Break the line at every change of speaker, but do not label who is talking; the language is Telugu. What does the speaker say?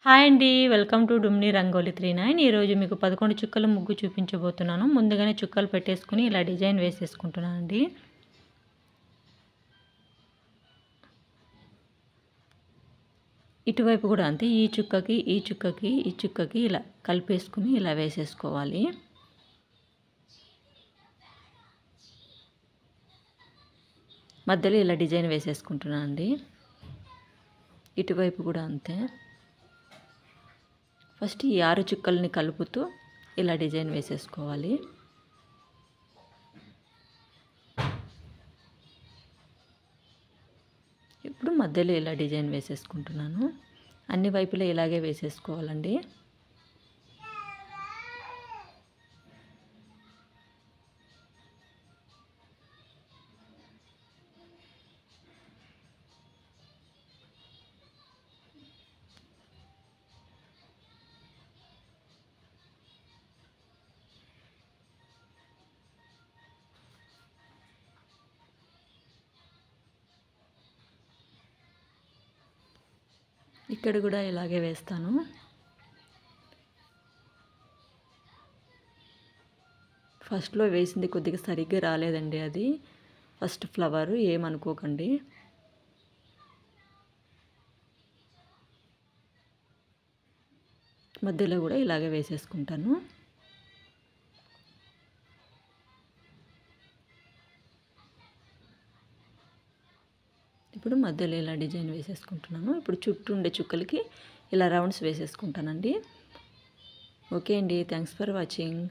హాయ్ అండి. వెల్కమ్ టు డుమ్ని రంగోలి 39. ఈరోజు మీకు 11 చుక్కల ముగ్గు చూపించబోతున్నాను. ముందుగానే చుక్కలు పెట్టేసుకొని ఇలా డిజైన్ వేసేసుకుంటున్నానండి. ఇటువైపు కూడా అంతే. ఈ చుక్కకి ఈ చుక్కకి ఈ చుక్కకి ఇలా కలిపేసుకుని ఇలా వేసేసుకోవాలి. మధ్యలో ఇలా డిజైన్ వేసేసుకుంటున్నానండి. ఇటువైపు కూడా అంతే. ఫస్ట్ ఈ 6 చుక్కల్ని కలుపుతూ ఇలా డిజైన్ వేసేసుకోవాలి. ఇప్పుడు మధ్యలో ఇలా డిజైన్ వేసేసుకుంటున్నాను. అన్ని వైపులా ఇలాగే వేసేసుకోవాలండి. ఇక్కడ కూడా ఇలాగే వేస్తాను. ఫస్ట్లో వేసింది కొద్దిగా సరిగ్గా రాలేదండి. అది ఫస్ట్ ఫ్లవర్, ఏమనుకోకండి. మధ్యలో కూడా ఇలాగే వేసేసుకుంటాను. ఇప్పుడు మధ్యలో ఇలా డిజైన్ వేసేసుకుంటున్నాను. ఇప్పుడు చుట్టూ ఉండే చుక్కలకి ఇలా రౌండ్స్ వేసేసుకుంటానండి. ఓకే అండి, థ్యాంక్స్ ఫర్ వాచింగ్.